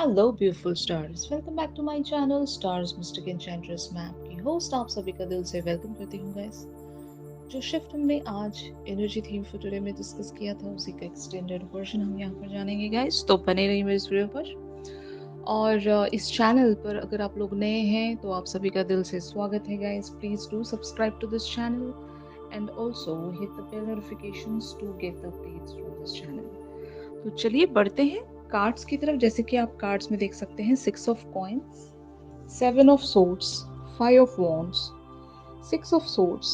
Hello beautiful stars, welcome back to my channel stars mystic enchantress. मैं आपकी host आप सभी का दिल से वेलकम करती हूँ गाइस। जो शिफ्ट हमने आज एनर्जी थीम फॉर टुडे में डिस्कस किया था उसी का एक्सटेंडेड वर्जन हम यहाँ पर जानेंगे गाइस, तो बने रहिए मेरे इस वीडियो पर। और इस चैनल पर अगर आप लोग नए हैं तो आप सभी का दिल से स्वागत है guys. Please do subscribe to this channel and also hit the bell notifications to get the updates from this channel. तो चलिए बढ़ते हैं कार्ड्स की तरफ। जैसे कि आप कार्ड्स में देख सकते हैं 6 of coins, 7 of swords, 5 of wands, 6 of swords,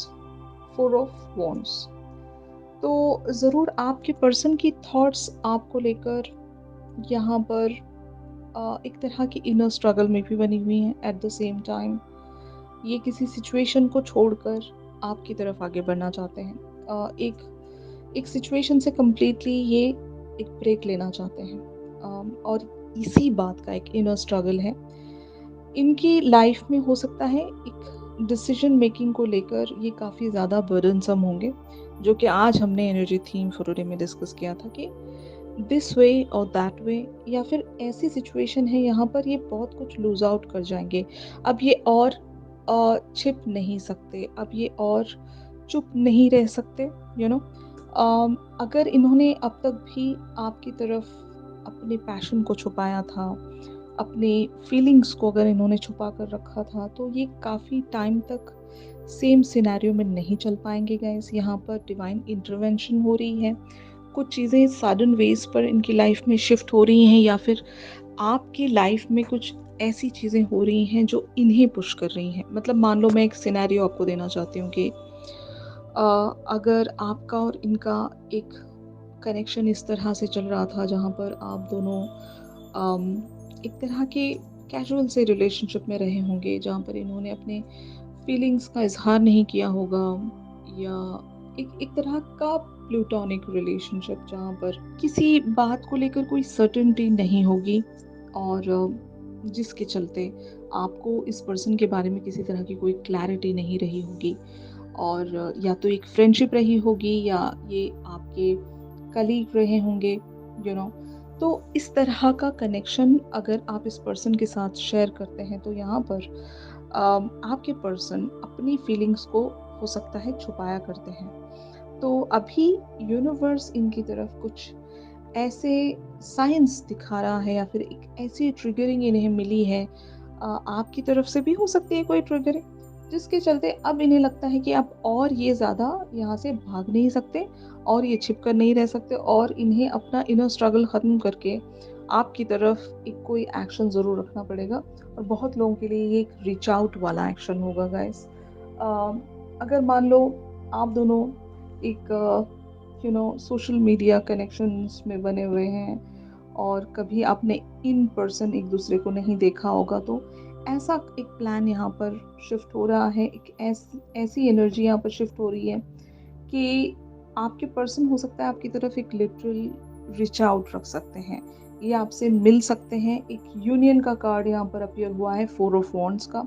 4 of wands. तो ज़रूर आपके पर्सन की थॉट्स आपको लेकर यहाँ पर एक तरह की इनर स्ट्रगल में भी बनी हुई हैं। एट द सेम टाइम ये किसी सिचुएशन को छोड़कर आपकी तरफ आगे बढ़ना चाहते हैं। एक एक सिचुएशन से कम्प्लीटली ये एक ब्रेक लेना चाहते हैं। और इसी बात का एक इनर स्ट्रगल है इनकी लाइफ में। हो सकता है एक डिसीजन मेकिंग को लेकर ये काफ़ी ज़्यादा बर्डनसम होंगे, जो कि आज हमने एनर्जी थीम फॉर टुडे में डिस्कस किया था कि दिस वे और दैट वे, या फिर ऐसी सिचुएशन है यहाँ पर ये बहुत कुछ लूज आउट कर जाएंगे। अब ये और छिप नहीं सकते, अब ये और चुप नहीं रह सकते। अगर इन्होंने अब तक भी आपकी तरफ अपने पैशन को छुपाया था, अपने फीलिंग्स को अगर इन्होंने छुपा कर रखा था, तो ये काफ़ी टाइम तक सेम सिनेरियो में नहीं चल पाएंगे गाइस। यहाँ पर डिवाइन इंटरवेंशन हो रही है, कुछ चीज़ें सडन वेज पर इनकी लाइफ में शिफ्ट हो रही हैं, या फिर आपकी लाइफ में कुछ ऐसी चीज़ें हो रही हैं जो इन्हें पुश कर रही हैं। मतलब मान लो मैं एक सिनेरियो आपको देना चाहती हूँ कि अगर आपका और इनका एक कनेक्शन इस तरह से चल रहा था जहाँ पर आप दोनों एक तरह के कैजुअल से रिलेशनशिप में रहे होंगे, जहाँ पर इन्होंने अपने फीलिंग्स का इजहार नहीं किया होगा, या एक तरह का प्लूटोनिक रिलेशनशिप जहाँ पर किसी बात को लेकर कोई सर्टेनिटी नहीं होगी, और जिसके चलते आपको इस पर्सन के बारे में किसी तरह की कोई क्लैरिटी नहीं रही होगी। और या तो एक फ्रेंडशिप रही होगी, या ये आपके कलीग रहे होंगे। यू नो तो इस तरह का कनेक्शन अगर आप इस पर्सन के साथ शेयर करते हैं, तो यहाँ पर आपके पर्सन अपनी फीलिंग्स को हो सकता है छुपाया करते हैं। तो अभी यूनिवर्स इनकी तरफ कुछ ऐसे साइंस दिखा रहा है, या फिर एक ऐसी ट्रिगरिंग इन्हें मिली है। आपकी तरफ से भी हो सकती है कोई ट्रिगरिंग, जिसके चलते अब इन्हें लगता है कि अब और ये ज़्यादा यहाँ से भाग नहीं सकते, और ये छिप कर नहीं रह सकते, और इन्हें अपना इनर स्ट्रगल ख़त्म करके आपकी तरफ एक कोई एक्शन ज़रूर रखना पड़ेगा। और बहुत लोगों के लिए ये एक रीच आउट वाला एक्शन होगा गाइस। अगर मान लो आप दोनों एक सोशल मीडिया कनेक्शंस में बने हुए हैं, और कभी आपने इन पर्सन एक दूसरे को नहीं देखा होगा, तो ऐसा एक प्लान यहाँ पर शिफ्ट हो रहा है। एक ऐसी एनर्जी यहाँ पर शिफ्ट हो रही है कि आपके पर्सन हो सकता है आपकी तरफ एक लिटरल रिच आउट रख सकते हैं, ये आपसे मिल सकते हैं। एक यूनियन का कार्ड यहाँ पर अपीयर हुआ है, 4 ऑफ वॉन्ड्स का।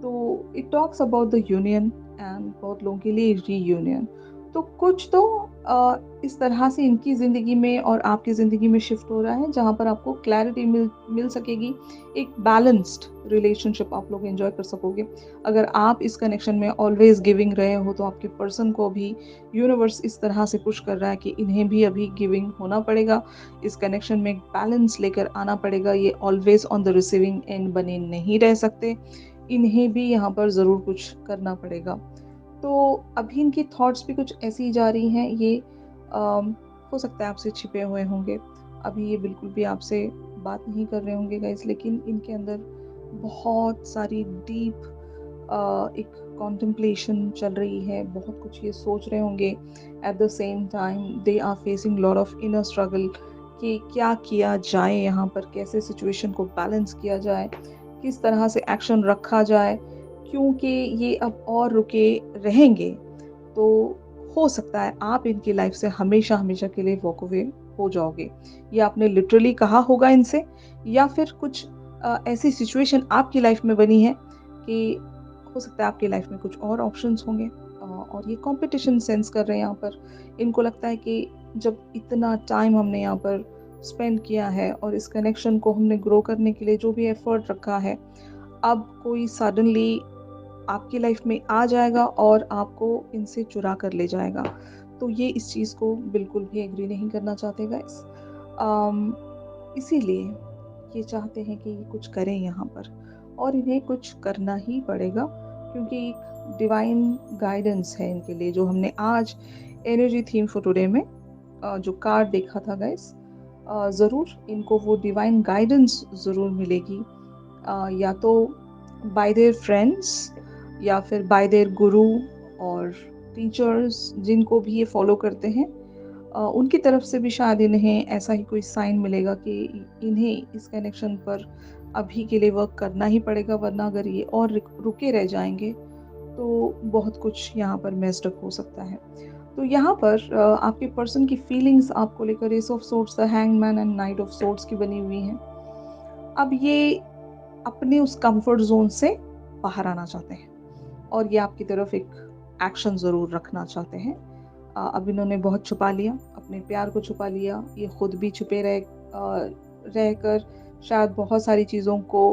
तो it talks about the union, and बहुत लोगों के लिए रीयूनियन। तो कुछ तो इस तरह से इनकी ज़िंदगी में और आपकी ज़िंदगी में शिफ्ट हो रहा है, जहाँ पर आपको क्लैरिटी मिल सकेगी। एक बैलेंस्ड रिलेशनशिप आप लोग एंजॉय कर सकोगे। अगर आप इस कनेक्शन में ऑलवेज गिविंग रहे हो, तो आपके पर्सन को भी यूनिवर्स इस तरह से पुश कर रहा है कि इन्हें भी अभी गिविंग होना पड़ेगा। इस कनेक्शन में बैलेंस लेकर आना पड़ेगा। ये always on the receiving end बने नहीं रह सकते, इन्हें भी यहाँ पर ज़रूर कुछ करना पड़ेगा। तो अभी इनकी थॉट्स भी कुछ ऐसी ही जा रही हैं। ये हो सकता है आपसे छिपे हुए होंगे, अभी ये बिल्कुल भी आपसे बात नहीं कर रहे होंगे गाइस, लेकिन इनके अंदर बहुत सारी डीप एक कॉन्टेम्पलेशन चल रही है। बहुत कुछ ये सोच रहे होंगे। At the same time they are facing lot of inner struggle कि क्या किया जाए, यहाँ पर कैसे सिचुएशन को बैलेंस किया जाए, किस तरह से एक्शन रखा जाए। क्योंकि ये अब और रुके रहेंगे तो हो सकता है आप इनकी लाइफ से हमेशा हमेशा के लिए वॉक अवे हो जाओगे। ये आपने लिटरली कहा होगा इनसे, या फिर कुछ ऐसी सिचुएशन आपकी लाइफ में बनी है कि हो सकता है आपकी लाइफ में कुछ और ऑप्शंस होंगे। और ये कंपटीशन सेंस कर रहे हैं यहाँ पर। इनको लगता है कि जब इतना टाइम हमने यहाँ पर स्पेंड किया है और इस कनेक्शन को हमने ग्रो करने के लिए जो भी एफर्ट रखा है, अब कोई सडनली आपकी लाइफ में आ जाएगा और आपको इनसे चुरा कर ले जाएगा। तो ये इस चीज़ को बिल्कुल भी एग्री नहीं करना चाहते गाइस। इसीलिए ये चाहते हैं कि ये कुछ करें यहाँ पर और इन्हें कुछ करना ही पड़ेगा, क्योंकि एक डिवाइन गाइडेंस है इनके लिए जो हमने आज एनर्जी थीम फॉर टुडे में जो कार्ड देखा था गाइस। ज़रूर इनको वो डिवाइन गाइडेंस ज़रूर मिलेगी, या तो बाय देयर फ्रेंड्स या फिर बाय देयर गुरु और टीचर्स जिनको भी ये फॉलो करते हैं, उनकी तरफ से भी शायद इन्हें ऐसा ही कोई साइन मिलेगा कि इन्हें इस कनेक्शन पर अभी के लिए वर्क करना ही पड़ेगा, वरना अगर ये और रुके रह जाएंगे तो बहुत कुछ यहाँ पर मेस्ड अप हो सकता है। तो यहाँ पर आपके पर्सन की फीलिंग्स आपको लेकर S of swords, the hangman and night of swords की बनी हुई हैं। अब ये अपने उस कंफर्ट जोन से बाहर आना चाहते हैं और ये आपकी तरफ एक एक्शन ज़रूर रखना चाहते हैं। अब इन्होंने बहुत छुपा लिया, अपने प्यार को छुपा लिया, ये खुद भी छुपे रहकर शायद बहुत सारी चीज़ों को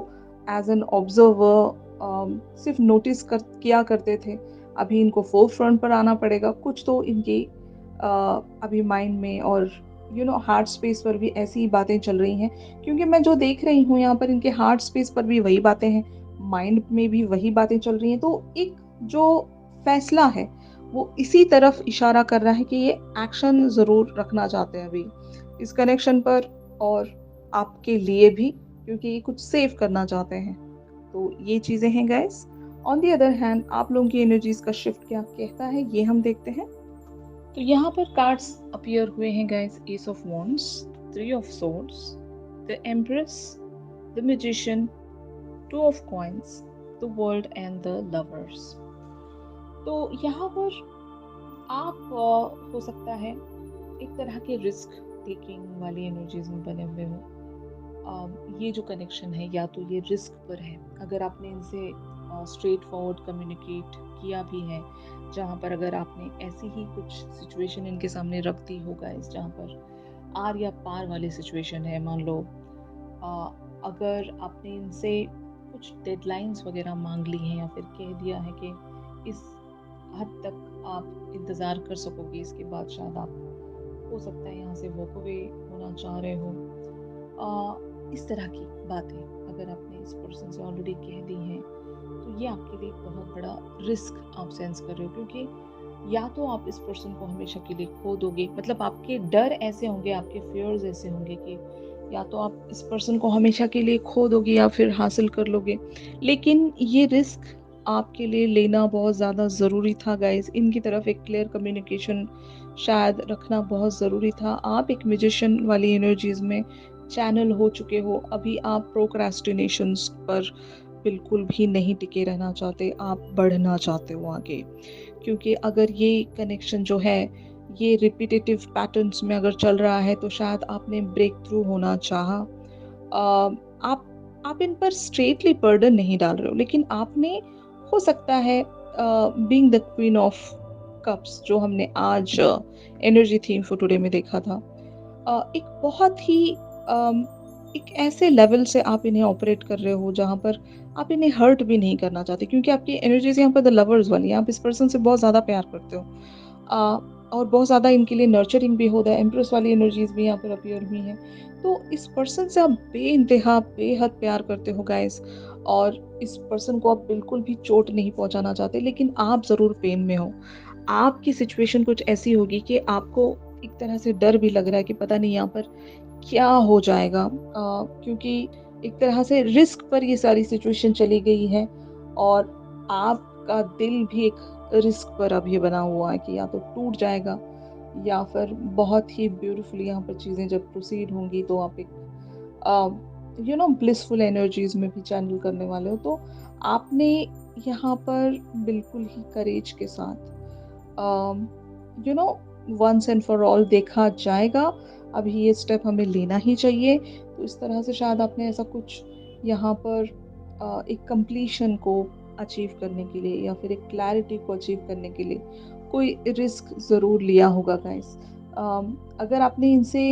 एज़ एन ऑब्ज़र्वर सिर्फ़ नोटिस किया करते थे। अभी इनको फ़ोर फ्रंट पर आना पड़ेगा, कुछ तो इनके अभी माइंड में और हार्ट स्पेस पर भी ऐसी ही बातें चल रही हैं, क्योंकि मैं जो देख रही हूँ यहाँ पर इनके हार्ट स्पेस पर भी वही बातें हैं, माइंड में भी वही बातें चल रही हैं। तो एक जो फैसला है वो इसी तरफ इशारा कर रहा है कि ये एक्शन ज़रूर रखना चाहते हैं अभी इस कनेक्शन पर, और आपके लिए भी, क्योंकि ये कुछ सेव करना चाहते हैं। तो ये चीज़ें हैं guys. On the other hand आप लोगों की एनर्जीज का शिफ्ट क्या कहता है ये हम देखते हैं। तो यहाँ पर कार्ड्स अपीयर हुए हैं guys, S of wands, three of swords, the empress, the magician, two of coins, the world and the lovers. तो यहाँ पर आप हो सकता है एक तरह के रिस्क टेकिंग वाली एनर्जीज में बने हुए हो। ये जो कनेक्शन है या तो ये रिस्क पर है, अगर आपने इनसे स्ट्रेट फॉरवर्ड कम्युनिकेट किया भी है, जहाँ पर अगर आपने ऐसी ही कुछ सिचुएशन इनके सामने रख दी हो गाइस, जहाँ पर आर या पार वाली सिचुएशन है, मान लो अगर आपने इनसे कुछ डेडलाइंस वगैरह मांग ली हैं या फिर कह दिया है कि इस हद तक आप इंतज़ार कर सकोगे, इसके बाद शायद आप हो सकता है यहाँ से वॉक अवे होना चाह रहे हो, इस तरह की बातें अगर आपने इस पर्सन से ऑलरेडी कह दी हैं, तो ये आपके लिए बहुत बड़ा रिस्क आप सेंस कर रहे हो, क्योंकि या तो आप इस पर्सन को हमेशा के लिए खो दोगे, मतलब आपके डर ऐसे होंगे, आपके फियर्स ऐसे होंगे कि या तो आप इस पर्सन को हमेशा के लिए खो दोगे या फिर हासिल कर लोगे। लेकिन ये रिस्क आपके लिए लेना बहुत ज़्यादा ज़रूरी था गाइस। इनकी तरफ एक क्लियर कम्युनिकेशन शायद रखना बहुत ज़रूरी था। आप एक मैजिशियन वाली एनर्जीज में चैनल हो चुके हो, अभी आप प्रोक्रेस्टिनेशंस पर बिल्कुल भी नहीं टिके रहना चाहते, आप बढ़ना चाहते हो आगे। क्योंकि अगर ये कनेक्शन जो है ये रिपीटेटिव पैटर्न्स में अगर चल रहा है, तो शायद आपने ब्रेक थ्रू होना चाहा। आप इन पर स्ट्रेटली बर्डन नहीं डाल रहे हो, लेकिन आपने हो सकता है being the queen of cups जो हमने आज एनर्जी थीम फॉर टुडे में देखा था, एक बहुत ही एक ऐसे लेवल से आप इन्हें ऑपरेट कर रहे हो जहाँ पर आप इन्हें हर्ट भी नहीं करना चाहते, क्योंकि आपकी एनर्जीज यहाँ पर द लवर्स वाली है। आप इस पर्सन से बहुत ज़्यादा प्यार करते हो, और बहुत ज़्यादा इनके लिए नर्चरिंग भी होता है। एम्प्रेस वाली एनर्जीज भी यहाँ पर अपीयर हुई हैं। तो इस पर्सन से आप बेइंतहा बेहद प्यार करते हो गाइस, और इस पर्सन को आप बिल्कुल भी चोट नहीं पहुंचाना चाहते, लेकिन आप ज़रूर पेन में हो। आपकी सिचुएशन कुछ ऐसी होगी कि आपको एक तरह से डर भी लग रहा है कि पता नहीं यहाँ पर क्या हो जाएगा, क्योंकि एक तरह से रिस्क पर ये सारी सिचुएशन चली गई है, और आपका दिल भी एक रिस्क पर अभी बना हुआ है कि या तो टूट जाएगा या फिर बहुत ही ब्यूटीफुली यहाँ पर चीज़ें जब प्रोसीड होंगी तो आप एक ब्लिसफुल एनर्जीज में भी चैनल करने वाले हो। तो आपने यहाँ पर बिल्कुल ही करेज के साथ वंस एंड फॉर ऑल देखा जाएगा, अभी ये स्टेप हमें लेना ही चाहिए। तो इस तरह से शायद आपने ऐसा कुछ यहाँ पर एक कंप्लीशन को अचीव करने के लिए या फिर एक क्लैरिटी को अचीव करने के लिए कोई रिस्क ज़रूर लिया होगा गाइस। अगर आपने इनसे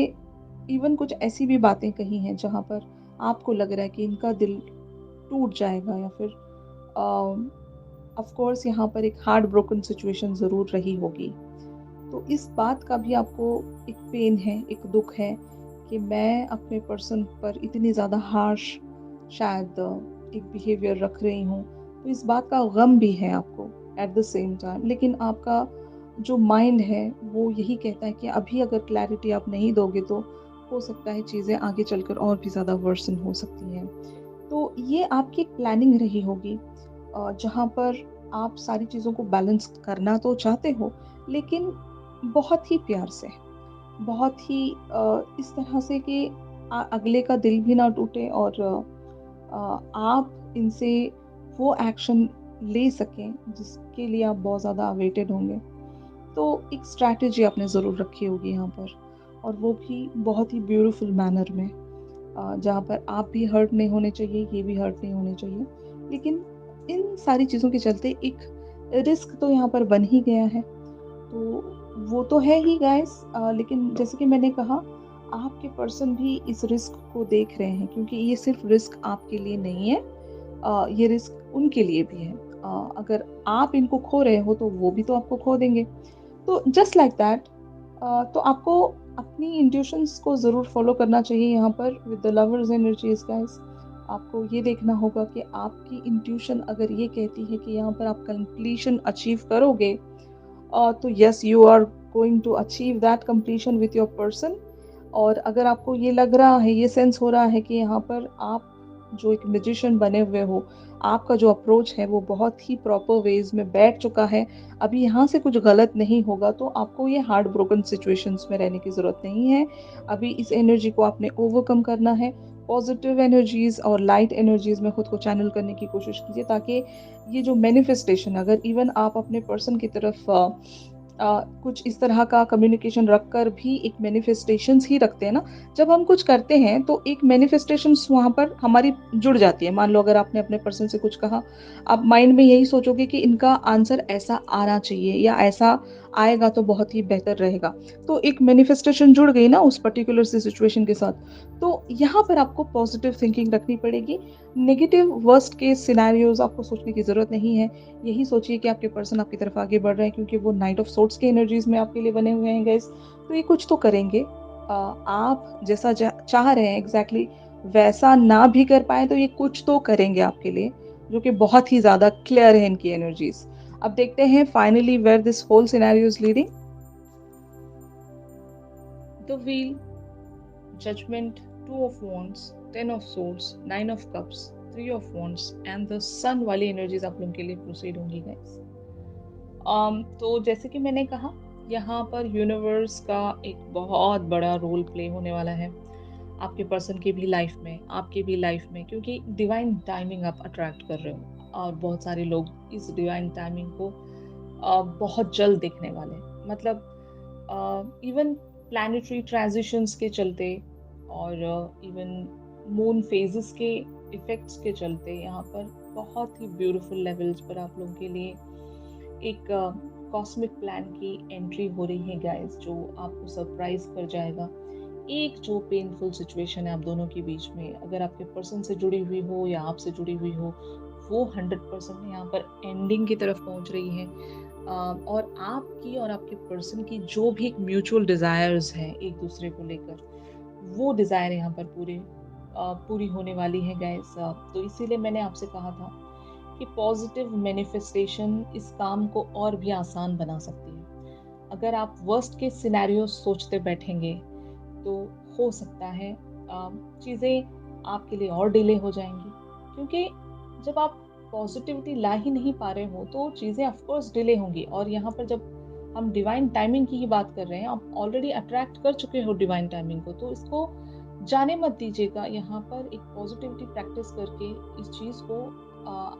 इवन कुछ ऐसी भी बातें कही हैं जहाँ पर आपको लग रहा है कि इनका दिल टूट जाएगा या फिर ऑफ कोर्स यहाँ पर एक हार्ट ब्रोकन सिचुएशन ज़रूर रही होगी। तो इस बात का भी आपको एक पेन है, एक दुःख है कि मैं अपने पर्सन पर इतनी ज़्यादा हार्श शायद एक बिहेवियर रख रही हूँ। तो इस बात का गम भी है आपको एट द सेम टाइम, लेकिन आपका जो माइंड है वो यही कहता है कि अभी अगर क्लैरिटी आप नहीं दोगे तो हो सकता है चीज़ें आगे चलकर और भी ज़्यादा वर्सन हो सकती हैं। तो ये आपकी प्लानिंग रही होगी जहाँ पर आप सारी चीज़ों को बैलेंस करना तो चाहते हो, लेकिन बहुत ही प्यार से, बहुत ही इस तरह से कि अगले का दिल भी ना टूटे और आप इनसे वो एक्शन ले सकें जिसके लिए आप बहुत ज़्यादा अवेटेड होंगे। तो एक स्ट्रैटेजी आपने ज़रूर रखी होगी यहाँ पर, और वो भी बहुत ही ब्यूटीफुल मैनर में, जहाँ पर आप भी हर्ट नहीं होने चाहिए, ये भी हर्ट नहीं होने चाहिए। लेकिन इन सारी चीज़ों के चलते एक रिस्क तो यहाँ पर बन ही गया है। तो वो तो है ही गाइस, लेकिन जैसे कि मैंने कहा, आपके पर्सन भी इस रिस्क को देख रहे हैं, क्योंकि ये सिर्फ रिस्क आपके लिए नहीं है, ये रिस्क उनके लिए भी है। अगर आप इनको खो रहे हो तो वो भी तो आपको खो देंगे। तो जस्ट लाइक दैट, तो आपको अपनी इंट्यूशंस को ज़रूर फॉलो करना चाहिए यहाँ पर with the lovers energies guys. आपको ये देखना होगा कि आपकी इंट्यूशन अगर ये कहती है कि यहाँ पर आप कंप्लीशन अचीव करोगे, तो yes you are going to achieve that completion with your person. और अगर आपको ये लग रहा है, ये सेंस हो रहा है कि यहाँ पर आप जो एक मैजिशियन बने हुए हो, आपका जो अप्रोच है वो बहुत ही प्रॉपर वेज में बैठ चुका है, अभी यहाँ से कुछ गलत नहीं होगा, तो आपको ये हार्ट ब्रोकन सिचुएशंस में रहने की ज़रूरत नहीं है। अभी इस एनर्जी को आपने ओवरकम करना है। पॉजिटिव एनर्जीज और लाइट एनर्जीज में खुद को चैनल करने की कोशिश कीजिए, ताकि ये जो मैनिफेस्टेशन, अगर इवन आप अपने पर्सन की तरफ कुछ इस तरह का कम्युनिकेशन रखकर भी एक मैनिफेस्टेशंस ही रखते हैं ना, जब हम कुछ करते हैं तो एक मैनिफेस्टेशंस वहाँ पर हमारी जुड़ जाती है। मान लो अगर आपने अपने पर्सन से कुछ कहा, आप माइंड में यही सोचोगे कि इनका आंसर ऐसा आना चाहिए या ऐसा आएगा तो बहुत ही बेहतर रहेगा। तो एक मैनिफेस्टेशन जुड़ गई ना उस पर्टिकुलर सी सिचुएशन के साथ। तो यहाँ पर आपको पॉजिटिव थिंकिंग रखनी पड़ेगी। नेगेटिव वर्स्ट केस सिनेरियोज़ आपको सोचने की ज़रूरत नहीं है। यही सोचिए कि आपके पर्सन आपकी तरफ आगे बढ़ रहे हैं, क्योंकि वो नाइट ऑफ सोर्ड्स की एनर्जीज़ में आपके लिए बने हुए हैं गाइस। तो ये कुछ तो करेंगे। आप जैसा चाह रहे हैं एग्ज़ैक्टली वैसा ना भी कर पाएँ तो ये कुछ तो करेंगे आपके लिए, जो कि बहुत ही ज़्यादा क्लियर है इनकी एनर्जीज़। अब देखते हैं finally where this whole scenario is leading. The wheel, judgement, 2 of wands, 10 of swords, 9 of cups, 3 of wands and the sun वाली एनर्जीज आप लोगों के लिए प्रोसीड होंगी गाइस। तो जैसे कि मैंने कहा, यहाँ पर यूनिवर्स का एक बहुत बड़ा रोल प्ले होने वाला है आपके पर्सन की भी लाइफ में, आपकी भी लाइफ में, क्योंकि डिवाइन टाइमिंग आप अट्रैक्ट कर रहे हो और बहुत सारे लोग इस डिवाइन टाइमिंग को बहुत जल्द देखने वाले हैं। मतलब इवन प्लैनेटरी ट्रांजिशंस के चलते और इवन मून फेजेस के इफेक्ट्स के चलते यहाँ पर बहुत ही ब्यूटीफुल लेवल्स पर आप लोगों के लिए एक कॉस्मिक प्लान की एंट्री हो रही है गाइस, जो आपको सरप्राइज कर जाएगा। एक जो पेनफुल सिचुएशन है आप दोनों के बीच में, अगर आपके पर्सन से जुड़ी हुई हो या आपसे जुड़ी हुई हो, वो 100% यहाँ पर एंडिंग की तरफ पहुँच रही है। और आपकी और आपके पर्सन की जो भी एक म्यूचुअल डिज़ायर्स हैं एक दूसरे को लेकर, वो डिज़ायर यहाँ पर पूरी होने वाली है गाइस। तो इसीलिए मैंने आपसे कहा था कि पॉजिटिव मैनिफेस्टेशन इस काम को और भी आसान बना सकती है। अगर आप वर्स्ट के सिनेरियो सोचते बैठेंगे तो हो सकता है चीज़ें आपके लिए और डिले हो जाएंगी, क्योंकि जब आप पॉजिटिविटी ला ही नहीं पा रहे हो तो चीज़ें ऑफकोर्स डिले होंगी। और यहाँ पर जब हम डिवाइन टाइमिंग की ही बात कर रहे हैं, आप ऑलरेडी अट्रैक्ट कर चुके हो डिवाइन टाइमिंग को, तो इसको जाने मत दीजिएगा। यहाँ पर एक पॉजिटिविटी प्रैक्टिस करके इस चीज़ को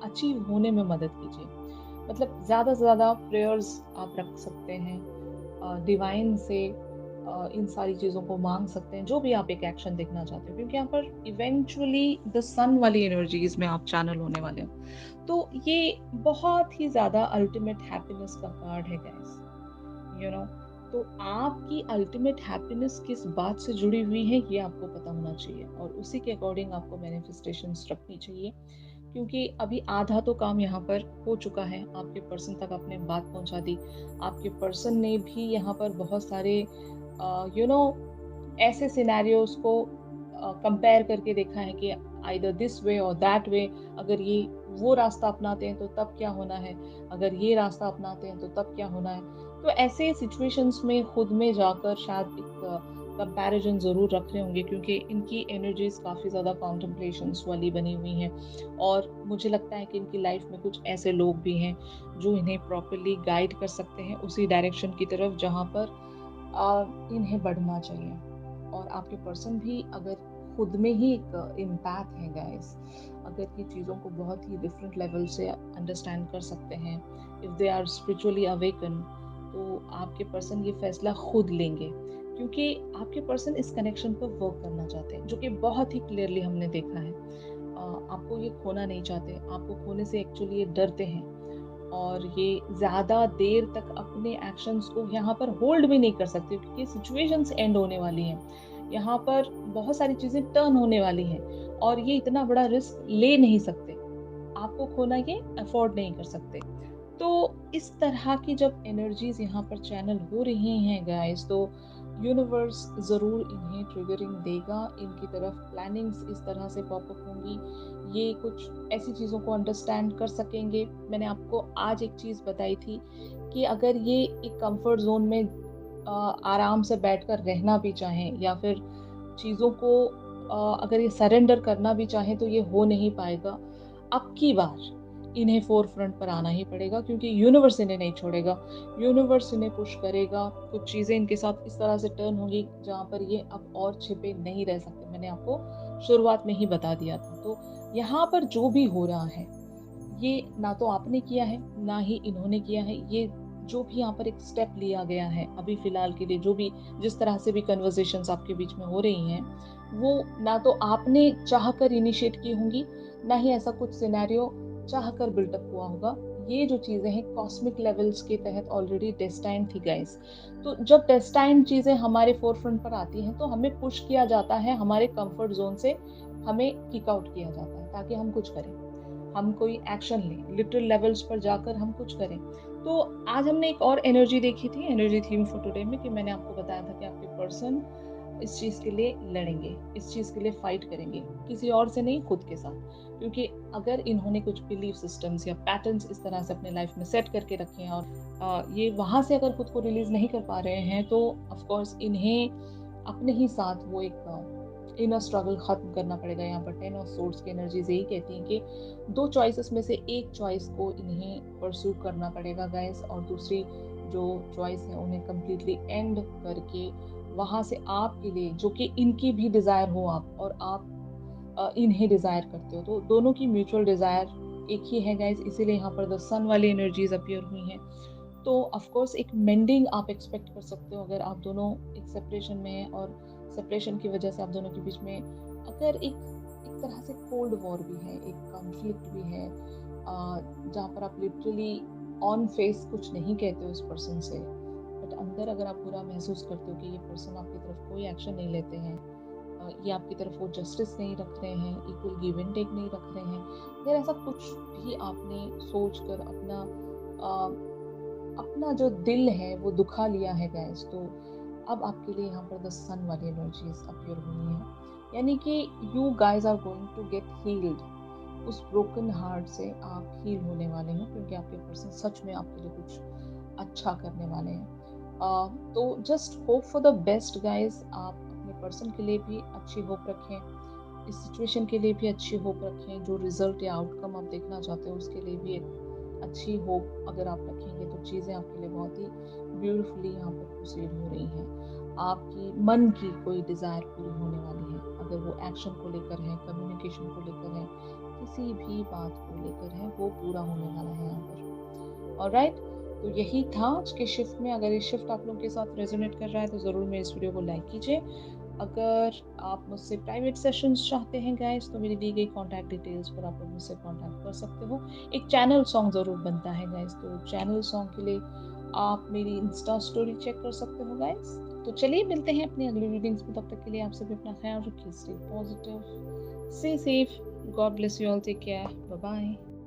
अचीव होने में मदद कीजिए। मतलब ज़्यादा से ज़्यादा प्रेयर्स आप रख सकते हैं, डिवाइन से इन सारी चीज़ों को मांग सकते हैं, जो भी आप एक एक्शन देखना चाहते हो, क्योंकि यहाँ पर इवेंचुअली द सन वाली एनर्जीज में आप चैनल होने वाले हो। तो ये बहुत ही ज़्यादा अल्टीमेट हैप्पीनेस का कार्ड है गाइस, यू नो। तो आपकी अल्टीमेट हैप्पीनेस किस बात से जुड़ी हुई है ये आपको पता होना चाहिए और उसी के अकॉर्डिंग आपको मैनिफेस्टेशंस रखनी चाहिए, क्योंकि अभी आधा तो काम यहाँ पर हो चुका है। आपके पर्सन तक आपने बात पहुँचा दी। आपके पर्सन ने भी यहाँ पर बहुत सारे यू नो ऐसे सिनेरियोज़ को कंपेयर करके देखा है कि आइदर दिस वे और दैट वे, अगर ये वो रास्ता अपनाते हैं तो तब क्या होना है, अगर ये रास्ता अपनाते हैं तो तब क्या होना है। तो ऐसे सिचुएशंस में खुद में जाकर शायद एक कंपैरिजन ज़रूर रख रहे होंगे, क्योंकि इनकी एनर्जीज़ काफ़ी ज़्यादा कॉन्टेम्पलेशंस वाली बनी हुई हैं और मुझे लगता है कि इनकी लाइफ में कुछ ऐसे लोग भी हैं जो इन्हें प्रॉपर्ली गाइड कर सकते हैं उसी डायरेक्शन की तरफ जहाँ पर इन्हें बढ़ना चाहिए। और आपके पर्सन भी अगर खुद में ही एक इम्पैथ है गाइस, अगर ये चीज़ों को बहुत ही डिफरेंट लेवल से अंडरस्टैंड कर सकते हैं, if they are spiritually awaken, तो आपके पर्सन ये फैसला खुद लेंगे, क्योंकि आपके पर्सन इस कनेक्शन पर वर्क करना चाहते हैं, जो कि बहुत ही क्लियरली हमने देखा है। आपको ये खोना नहीं चाहते, आपको खोने से एक्चुअली ये डरते हैं और ये ज़्यादा देर तक अपने एक्शंस को यहाँ पर होल्ड भी नहीं कर सकते, क्योंकि सिचुएशंस एंड होने वाली हैं। यहाँ पर बहुत सारी चीज़ें टर्न होने वाली हैं और ये इतना बड़ा रिस्क ले नहीं सकते। आपको खोना ये अफ़ोर्ड नहीं कर सकते। तो इस तरह की जब एनर्जीज़ यहाँ पर चैनल हो रही हैं गाइस, तो यूनिवर्स ज़रूर इन्हें ट्रिगरिंग देगा, इनकी तरफ प्लानिंग्स इस तरह से पॉप अप होंगी, ये कुछ ऐसी चीज़ों को अंडरस्टैंड कर सकेंगे। मैंने आपको आज एक चीज़ बताई थी कि अगर ये एक कंफर्ट ज़ोन में आराम से बैठकर रहना भी चाहें या फिर चीज़ों को अगर ये सरेंडर करना भी चाहें तो ये हो नहीं पाएगा। अब की बार इन्हें फ़ोरफ्रंट पर आना ही पड़ेगा, क्योंकि यूनिवर्स इन्हें नहीं छोड़ेगा। यूनिवर्स इन्हें पुश करेगा, कुछ चीज़ें इनके साथ इस तरह से टर्न होंगी जहाँ पर ये अब और छिपे नहीं रह सकते। मैंने आपको शुरुआत में ही बता दिया था। तो यहाँ पर जो भी हो रहा है, ये ना तो आपने किया है, ना ही इन्होंने किया है। ये जो भी यहाँ पर एक स्टेप लिया गया है, अभी फ़िलहाल के लिए जो भी जिस तरह से भी कन्वर्सेशंस आपके बीच में हो रही हैं, वो ना तो आपने चाहकर इनिशिएट की होंगी, ना ही ऐसा कुछ सिनेरियो चाहकर बिल्टअप हुआ होगा। ये जो चीज़ें हैं कॉस्मिक लेवल्स के तहत ऑलरेडी डेस्टाइन्ड थी गाइस। तो जब डेस्टाइन्ड चीज़ें हमारे फ़ोरफ्रंट पर आती हैं, तो हमें पुश किया जाता है, हमारे कम्फर्ट ज़ोन से हमें किक आउट किया जाता है ताकि हम कुछ करें। हम कोई एक्शन लें, लिटरल लेवल्स पर जाकर हम कुछ करें। तो आज हमने एक और एनर्जी देखी थी, एनर्जी थीम फॉर टुडे में, कि मैंने आपको बताया था कि आपके पर्सन इस चीज़ के लिए लड़ेंगे, इस चीज़ के लिए फाइट करेंगे, किसी और से नहीं, खुद के साथ। क्योंकि अगर इन्होंने कुछ बिलीफ सिस्टम्स या पैटर्न्स इस तरह से अपने लाइफ में सेट करके रखे हैं और ये वहाँ से अगर खुद को रिलीज़ नहीं कर पा रहे हैं, तो ऑफ कोर्स इन्हें अपने ही साथ वो एक इनर स्ट्रगल खत्म करना पड़ेगा। यहाँ पर 10 ऑफ सोर्ड्स की एनर्जीज यही कहती हैं कि 2 चॉइसेस में से एक चॉइस को इन्हें परस्यू करना पड़ेगा गाइस, और दूसरी जो चॉइस है उन्हें कंप्लीटली एंड करके वहाँ से आपके लिए, जो कि इनकी भी डिज़ायर हो आप और आप इन्हें डिज़ायर करते हो, तो दोनों की म्यूचुअल डिज़ायर एक ही है गाइस, इसीलिए यहाँ पर द सन वाली एनर्जीज अपीयर हुई हैं। तो ऑफ कोर्स एक मेंडिंग आप एक्सपेक्ट कर सकते हो अगर आप दोनों एक सेपरेशन में हैं, और सेपरेशन की वजह से आप दोनों के बीच में अगर एक एक तरह से कोल्ड वॉर भी है, एक कॉन्फ्लिक्ट भी है, जहाँ पर आप लिटरली ऑन फेस कुछ नहीं कहते हो उस पर्सन से, बट अंदर अगर आप बुरा महसूस करते हो कि ये पर्सन आपकी तरफ कोई एक्शन नहीं लेते हैं, ये आपकी तरफ वो जस्टिस नहीं रख रहे हैं, इक्वल गिव एंड टेक नहीं रख रहे हैं, अगर ऐसा कुछ भी आपने सोच कर अपना जो दिल है वो दुखा लिया है गाइस, तो अब आपके लिए यहाँ पर द सन वाली एनर्जीज अपीयर हुई हैं, यानी कि you guys are going to get healed. उस ब्रोकन हार्ट से आप हील होने वाले हैं, क्योंकि आपके पर्सन सच में आपके लिए कुछ अच्छा करने वाले हैं। तो just hope for the best guys. आप अपने पर्सन के लिए भी अच्छी होप रखें, इस सिचुएशन के लिए भी अच्छी होप रखें, जो रिजल्ट या आउटकम आप देखना चाहते हो उसके लिए भी एक अच्छी होप अगर आप रखेंगे, तो चीज़ें आपके लिए बहुत ही ब्यूटीफुली यहाँ पर प्रोसीड हो रही हैं। आपकी मन की कोई डिज़ायर पूरी होने वाली है, अगर वो एक्शन को लेकर है, कम्युनिकेशन को लेकर है, किसी भी बात को लेकर है, वो पूरा होने वाला है यहाँ पर। ऑलराइट, तो यही था आज के शिफ्ट में। अगर ये शिफ्ट आप लोगों के साथ रेजोनेट कर रहा है तो ज़रूर मेरे इस वीडियो को लाइक कीजिए। अगर आप मुझसे प्राइवेट सेशंस चाहते हैं गाइस, तो मेरी दी गई कॉन्टैक्ट डिटेल्स पर आप लोग मुझसे कॉन्टैक्ट कर सकते हो। एक चैनल सॉन्ग ज़रूर बनता है गाइस, तो चैनल सॉन्ग के लिए आप मेरी इंस्टा स्टोरी चेक कर सकते हो गाइस। तो चलिए मिलते हैं अपनी अगली रीडिंग्स में, तब तक के लिए आप सभी अपना ख्याल रखिए, stay positive, stay safe, God bless you all, take care, bye bye.